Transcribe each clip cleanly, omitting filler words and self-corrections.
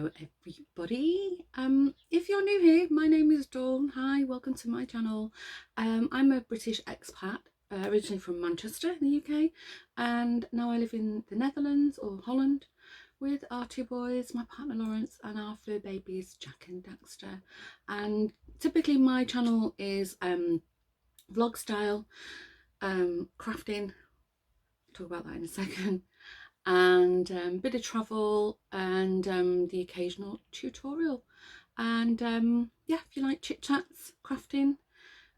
Hello everybody. If you're new here, my name is Dawn. Hi, welcome to my channel. I'm a British expat, originally from Manchester in the UK, and now I live in the Netherlands or Holland with our two boys, my partner Lawrence, and our fur babies Jack and Dexter. And typically my channel is vlog style, crafting. Talk about that in a second. And a bit of travel and the occasional tutorial, and yeah, if you like chit chats, crafting,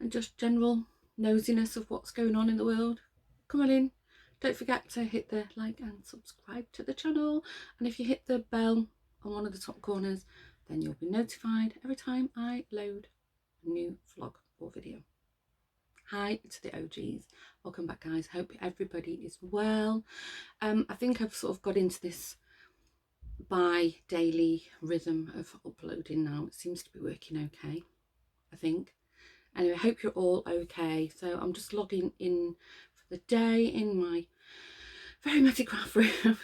and just general nosiness of what's going on in the world, come on in. Don't forget to hit the like and subscribe to the channel, and if you hit the bell on one of the top corners, then you'll be notified every time I load a new vlog or video. Hi to the OGs, welcome back guys, hope everybody is well. I think I've sort of got into this daily rhythm of uploading now. It seems to be working okay, I think. Anyway, I hope you're all okay. So I'm just logging in for the day in my very messy craft room,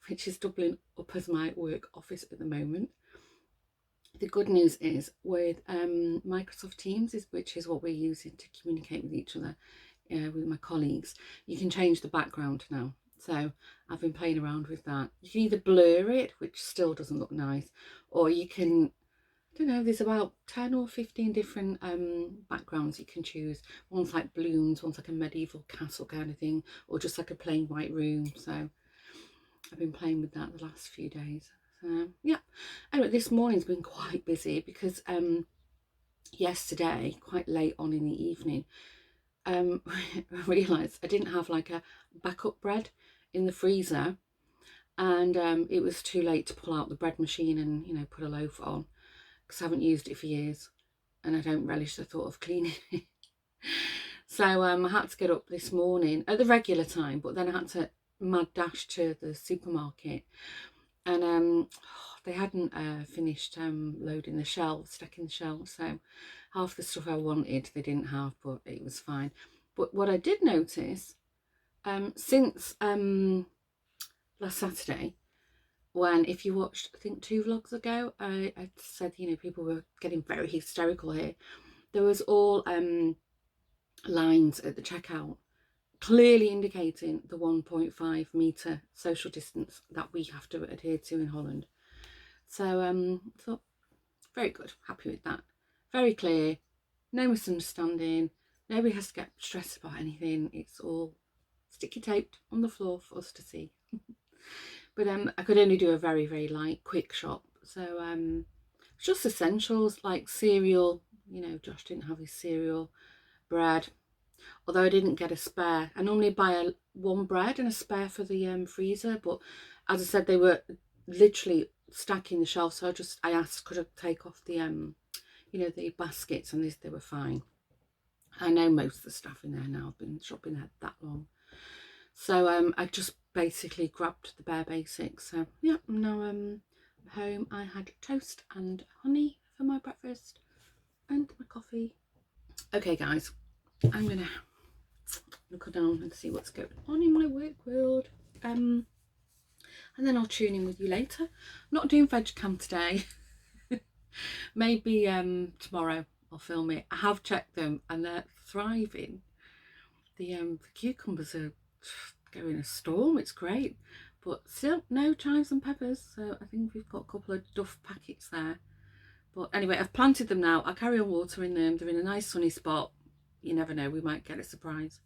which is doubling up as my work office at the moment. The good news is with Microsoft Teams, which is what we're using to communicate with each other, with my colleagues, you can change the background now. So I've been playing around with that. You can either blur it, which still doesn't look nice, or you can, I don't know, there's about 10 or 15 different backgrounds you can choose. One's like balloons, one's like a medieval castle kind of thing, or just like a plain white room. So I've been playing with that the last few days. Yeah, anyway, this morning's been quite busy because yesterday, quite late on in the evening, I realised I didn't have like a backup bread in the freezer, and it was too late to pull out the bread machine and, you know, put a loaf on, because I haven't used it for years and I don't relish the thought of cleaning it. So I had to get up this morning at the regular time, but then I had to mad dash to the supermarket, and they hadn't finished loading the shelves, stacking the shelves, so half the stuff I wanted they didn't have, but it was fine. But what I did notice since last Saturday, when, if you watched, I think 2 vlogs ago, I said, you know, people were getting very hysterical here. There was all lines at the checkout clearly indicating the 1.5 metre social distance that we have to adhere to in Holland. So thought, very good, happy with that. Very clear, no misunderstanding, nobody has to get stressed about anything. It's all sticky taped on the floor for us to see. But I could only do a very, very light, quick shop. So just essentials like cereal. You know, Josh didn't have his cereal, bread, although I didn't get a spare. I normally buy one bread and a spare for the freezer, but as I said, they were literally stacking the shelf, so I asked could I take off the you know, the baskets, and they were fine. I know most of the stuff in there now. I've been shopping there that long, so I just basically grabbed the bare basics. So yeah, now home. I had toast and honey for my breakfast and my coffee. Okay guys, I'm gonna look down and see what's going on in my work world, and then I'll tune in with you later. I'm not doing veg cam today. Maybe tomorrow I'll film it. I have checked them and they're thriving. The cucumbers are going a storm. It's great, but still no chives and peppers, so I think we've got a couple of duff packets there. But anyway, I've planted them now. I carry on watering them. They're in a nice sunny spot. You never know, we might get a surprise.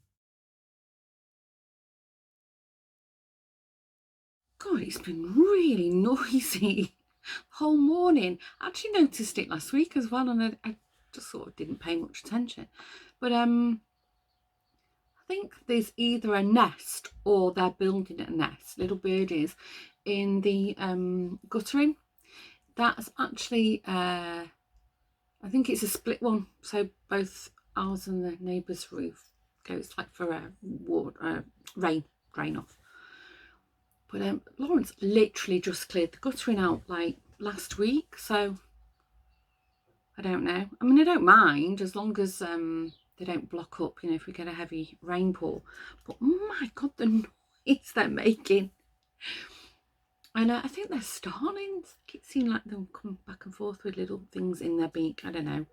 God, it's been really noisy the whole morning. I actually noticed it last week as well, and I just sort of didn't pay much attention. But I think there's either a nest or they're building a nest, little birdies, in the guttering. That's actually, I think it's a split one, so both ours and the neighbours' roof goes like for rain drain off. But Lawrence literally just cleared the guttering out like last week, so I don't know. I mean, I don't mind as long as they don't block up, you know, if we get a heavy rainfall. But my God, the noise they're making. And I think they're starlings. I keep seeing like them come back and forth with little things in their beak. I don't know.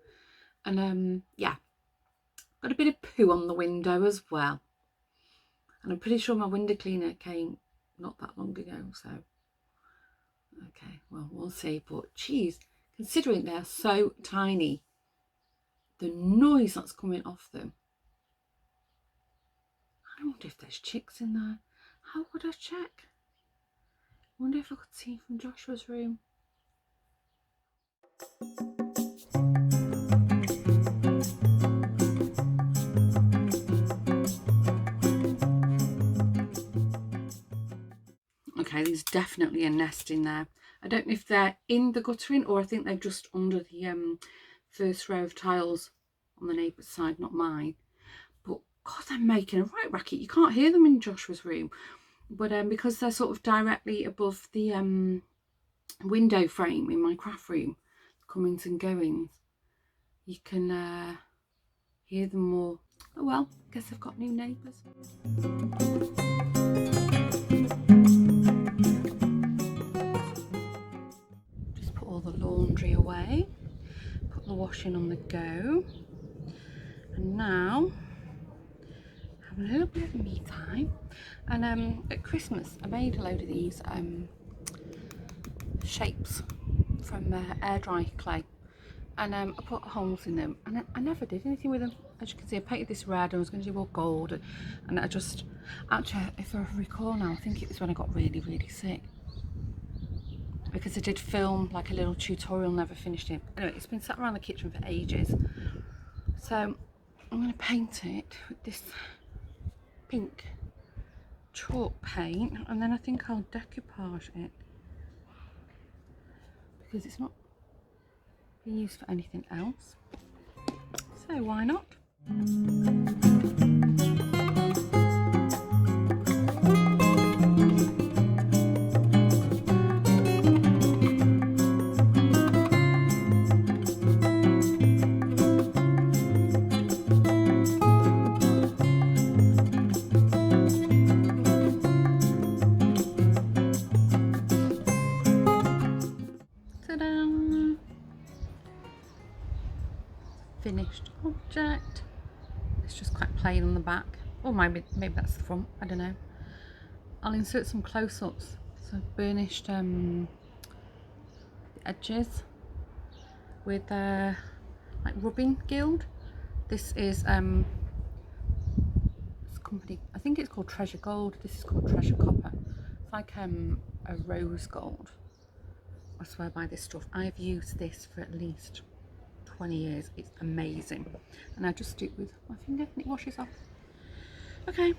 And yeah, got a bit of poo on the window as well. And I'm pretty sure my window cleaner came not that long ago. So, okay, well, we'll see. But geez, considering they're so tiny, the noise that's coming off them. I wonder if there's chicks in there. How would I check? I wonder if I could see from Joshua's room. Okay, there's definitely a nest in there. I don't know if they're in the guttering or I think they're just under the first row of tiles on the neighbour's side, not mine. But God, they're making a right racket. You can't hear them in Joshua's room. But because they're sort of directly above the window frame in my craft room, comings and goings, you can hear them more. Oh well, I guess I've got new neighbours. Just put all the laundry away, put the washing on the go, and now having a little bit of me time. And at Christmas I made a load of these shapes from air dry clay, and I put holes in them, and I never did anything with them. As you can see, I painted this red and I was going to do all gold, and I just, actually, if I recall now, I think it was when I got really sick, because I did film like a little tutorial, never finished it. Anyway, it's been sat around the kitchen for ages, so I'm going to paint it with this pink chalk paint, and then I think I'll decoupage it because it's not being used for anything else, so why not? Finished object. It's just quite plain on the back, or maybe that's the front, I don't know. I'll insert some close-ups. So I've burnished the edges with like rubbing gild. This is this company, I think it's called Treasure Gold. This is called Treasure Copper. It's like a rose gold. I swear by this stuff. I've used this for at least 20 years. It's amazing, and I just do it with my finger and it washes off. Okay,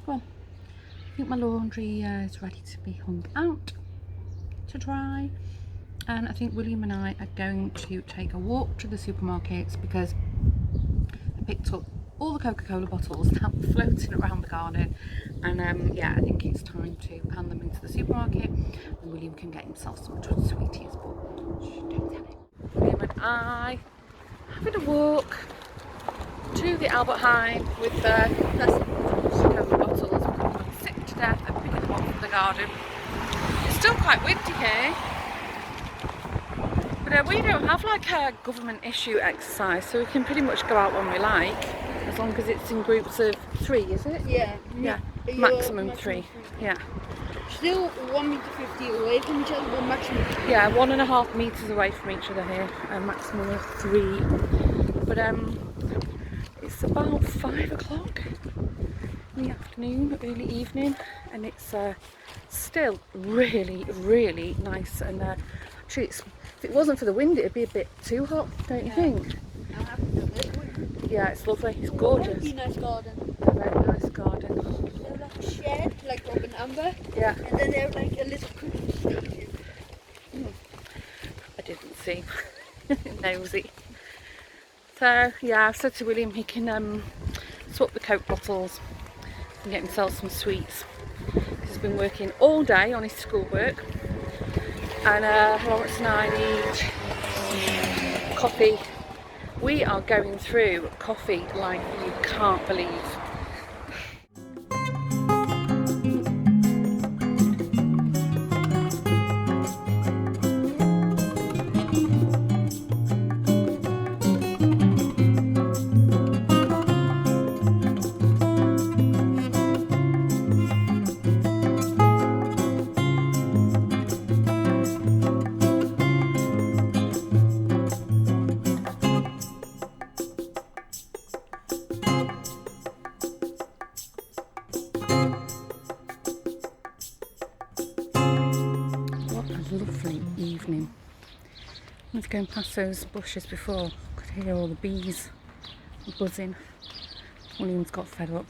well, I think my laundry is ready to be hung out to dry, and I think William and I are going to take a walk to the supermarkets because I picked up all the Coca-Cola bottles that were floating around the garden, and yeah, I think it's time to hand them into the supermarket, and William can get himself some sweeties, but shh, don't tell him. William and I having a walk to the Albert Heijn with the Coca-Cola bottles. I'm sick to death and picking them up from the garden. It's still quite windy here, but we don't have like a government issue exercise, so we can pretty much go out when we like, as long as it's in groups of 3, is it? Yeah. Yeah, maximum 3. Yeah. Still 1.50 meter away from each other, but maximum 3. Yeah, 1.5 meters away from each other here, a maximum of 3. But it's about 5 o'clock in the afternoon, early evening, and it's still really nice. And actually, if it wasn't for the wind, it'd be a bit too hot, don't you think? Yeah, it's lovely. It's gorgeous. Very nice garden. A very nice garden. They have like a shed, like Robin Amber. Yeah. And then they have like a little cooking station. I didn't see. Nosy. So yeah, I've said to William he can swap the Coke bottles and get himself some sweets. He's been working all day on his schoolwork, and Lawrence and I need coffee. We are going through coffee like you can't believe. lovely evening. I was going past those bushes before, could hear all the bees buzzing. William's got fed up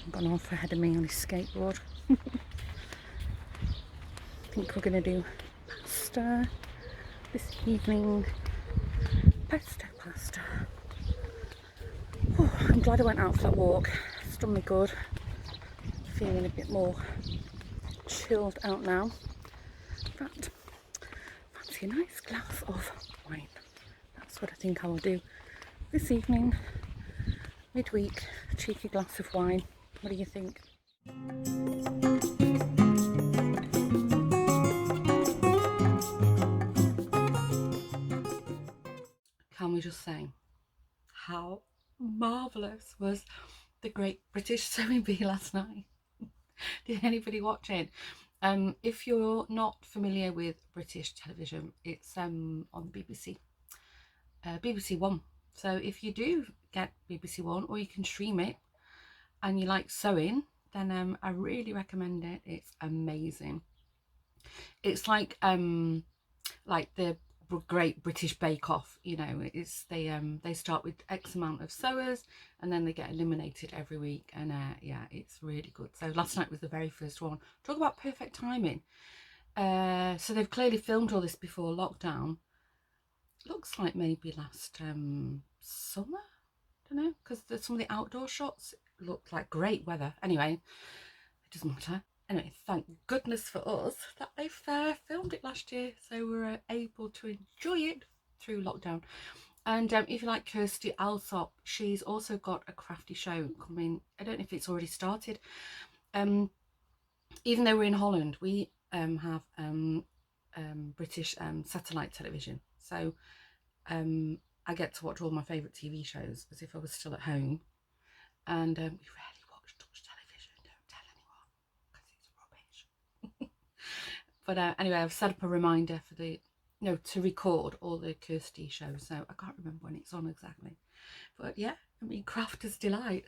and gone off ahead of me on his skateboard. I think we're going to do pasta this evening. Pasta. Oh, I'm glad I went out for that walk. It's done me good. Feeling a bit more chilled out now. In fact, fancy a nice glass of wine. That's what I think I will do this evening. Midweek, a cheeky glass of wine. What do you think? Can we just say how marvellous was the Great British Sewing Bee last night? Did anybody watch it? If you're not familiar with British television, it's on the BBC, BBC One. So if you do get BBC One, or you can stream it, and you like sewing, then I really recommend it. It's amazing. It's like the Great British Bake Off, you know. It's they start with X amount of sewers, and then they get eliminated every week, and yeah, it's really good. So last night was the very first one. Talk about perfect timing. So they've clearly filmed all this before lockdown. Looks like maybe last summer, I don't know, because some of the outdoor shots looked like great weather. Anyway, it doesn't matter. Anyway, thank goodness for us that they've filmed it last year, so we're able to enjoy it through lockdown. And if you like Kirsty Alsop, she's also got a crafty show coming. I don't know if it's already started. Even though we're in Holland, we have British satellite television, so I get to watch all my favourite TV shows as if I was still at home. And we rarely watch Dutch television, don't tell anyone, because it's rubbish. But anyway, I've set up a reminder for to record all the Kirsty shows, so I can't remember when it's on exactly. But yeah, I mean, Crafter's Delight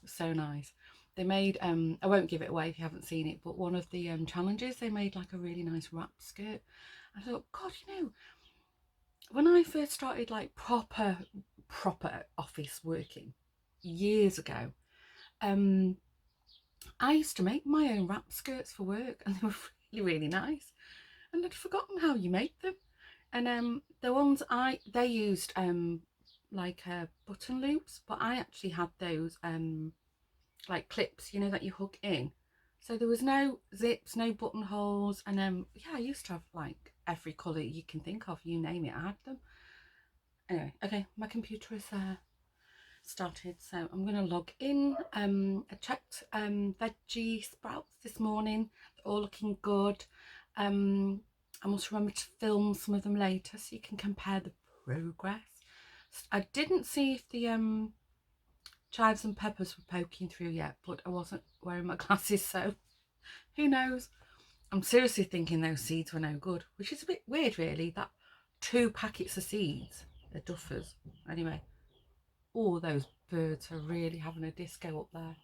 was so nice. They made, I won't give it away if you haven't seen it, but one of the challenges, they made like a really nice wrap skirt. I thought, God, you know, when I first started like proper office working years ago, I used to make my own wrap skirts for work, and they were really nice, and I'd forgotten how you make them. And the ones they used like button loops, but I actually had those like clips, you know, that you hook in, so there was no zips, no buttonholes. And yeah, I used to have like every colour you can think of, you name it, I had them. Anyway, okay, my computer is started, so I'm going to log in. I checked veggie sprouts this morning, they're all looking good. I must remember to film some of them later so you can compare the progress. I didn't see if the chives and peppers were poking through yet, but I wasn't wearing my glasses, so who knows. I'm seriously thinking those seeds were no good, which is a bit weird really, that 2 packets of seeds, they're duffers. Anyway, oh, those birds are really having a disco up there.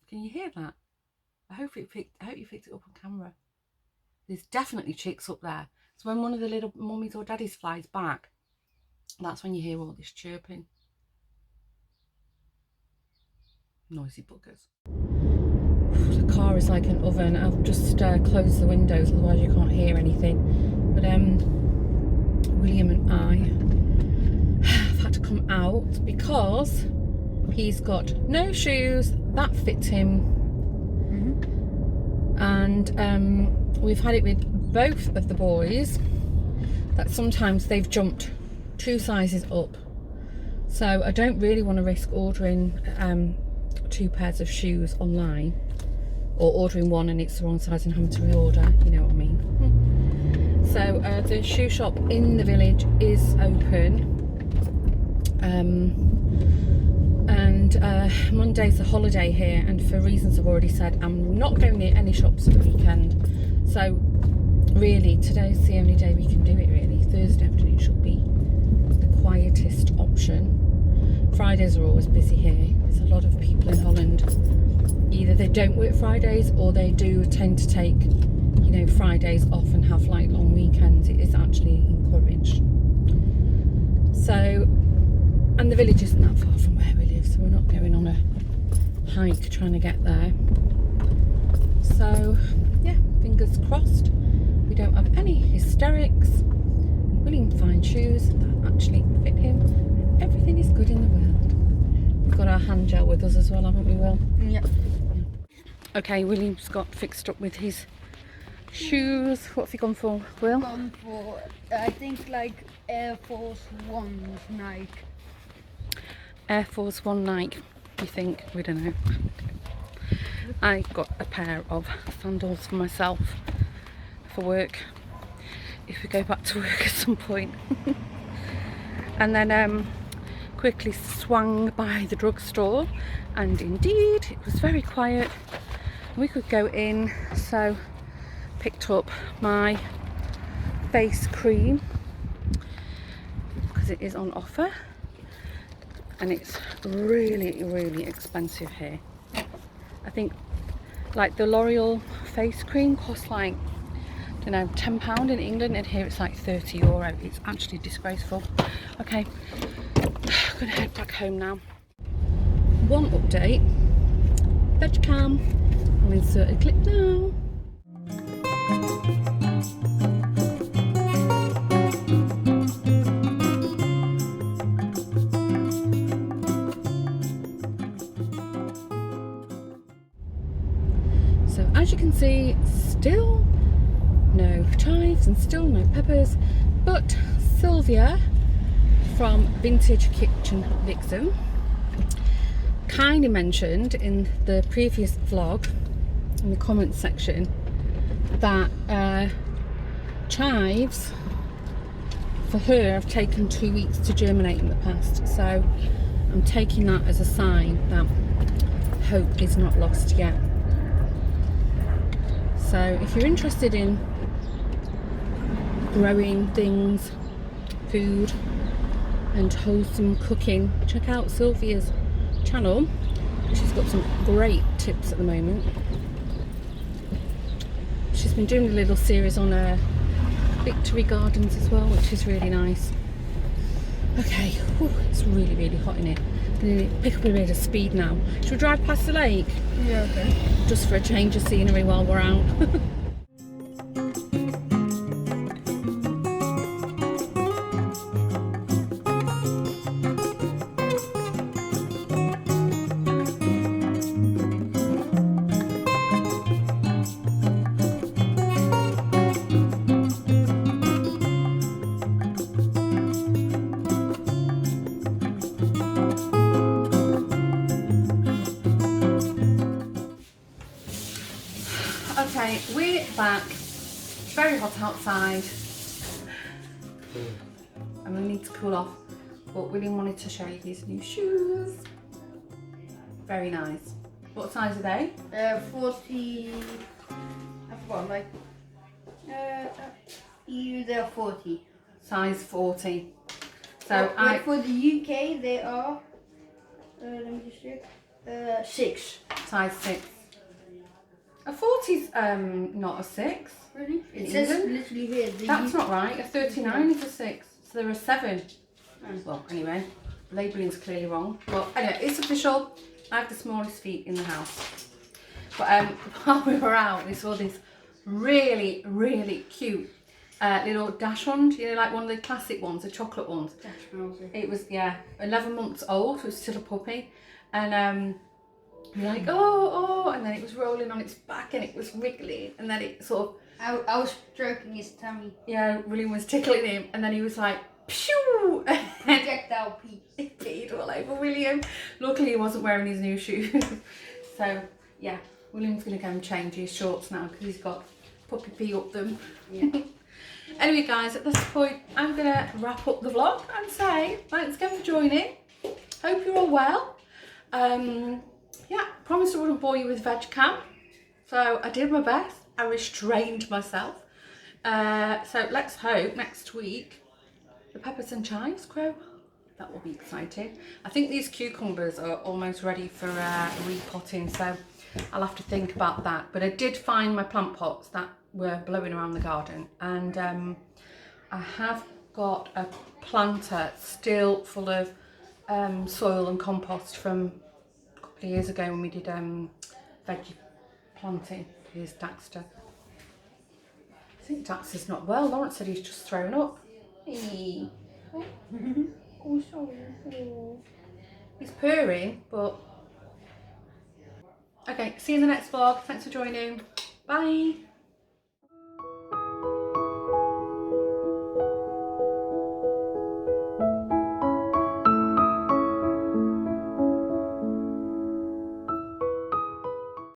Can you hear that? I hope you picked it up on camera. There's definitely chicks up there. So when one of the little mummies or daddies flies back, that's when you hear all this chirping. Noisy buggers. The car is like an oven. I'll just close the windows, otherwise you can't hear anything. But William and I have had to come out because he's got no shoes that fit him. And we've had it with both of the boys that sometimes they've jumped 2 sizes up, so I don't really want to risk ordering 2 pairs of shoes online, or ordering one and it's the wrong size and having to reorder, you know what I mean. So the shoe shop in the village is open, and Monday's a holiday here, and for reasons I've already said, I'm not going near any shops at the weekend. So really today's the only day we can do it really. Thursday afternoon should be the quietest option. Fridays are always busy here. There's a lot of people in Holland. Either they don't work Fridays or they do tend to take, you know, Fridays off and have like long weekends. It is actually encouraged. So, and the village isn't that far from where we live, so we're not going on a hike trying to get there. So, yeah, fingers crossed. We don't have any hysterics. William finds shoes that actually fit him. Everything is good in the world. We've got our hand gel with us as well, haven't we, Will? Yeah. Okay, William's got fixed up with his shoes. What have you gone for, Will? Gone for, I think, like Air Force Ones Nike. Air Force One Nike, you think? We don't know. I got a pair of sandals for myself for work, if we go back to work at some point. And then quickly swung by the drugstore, and indeed it was very quiet. We could go in, so picked up my face cream because it is on offer, and it's really expensive here. I think like the L'Oreal face cream costs like, I don't know, £10 in England, and here it's like €30. It's actually disgraceful. Okay, I'm gonna head back home now. One update, veg cam. I'll insert a clip now. So as you can see, still no chives and still no peppers, but Sylvia from Vintage Kitchen Vixen kindly mentioned in the previous vlog, in the comments section, that chives for her have taken 2 weeks to germinate in the past, so I'm taking that as a sign that hope is not lost yet. So if you're interested in growing things, food and wholesome cooking, check out Sylvia's channel. She's got some great tips at the moment. She's been doing a little series on Victory Gardens as well, which is really nice. Okay, whew, it's really hot in here. I'm going to pick up a bit of speed now. Should we drive past the lake? Yeah, okay. Just for a change of scenery while we're out. Okay, we're back. It's very hot outside and we need to cool off, but William wanted to show you his new shoes. Very nice. What size are they? 40, I forgot, like, they're 40. Size 40. So for the UK they are, let me just check, 6. size 6. A 40's not a 6. Really? In It says England? literally here. That's not right. A 39 is a 6. So they're a 7. Oh. Well, anyway, labelling's clearly wrong. But anyway, it's official. I have the smallest feet in the house. But while we were out, we saw this really cute little dachshund. You know, like one of the classic ones, the chocolate ones. That smells it. It was, yeah, 11 months old. It was still a puppy. And we're like, oh, and then it was rolling on its back and it was wiggling, and then it sort of, I was stroking his tummy. yeah, William was tickling him, and then he was like, pshoo, and Projectile pee. he peed all over William. Luckily he wasn't wearing his new shoes. So yeah, William's gonna go and change his shorts now because he's got puppy pee up them. Yeah. Anyway guys, at this point I'm gonna wrap up the vlog and say thanks again for joining. Hope you're all well. Yeah, promised I wouldn't bore you with veg cam, so I did my best. I restrained myself. So let's hope next week the peppers and chives grow That will be exciting. I think these cucumbers are almost ready for repotting, so I'll have to think about that. But I did find my plant pots that were blowing around the garden, and I have got a planter still full of soil and compost from a couple of years ago when we did veggie planting. Here's Daxter. I think Daxter's not well. Lawrence said he's just thrown up. Hey. Oh, sorry. Oh. He's purring, but... Okay, see you in the next vlog. Thanks for joining. Bye.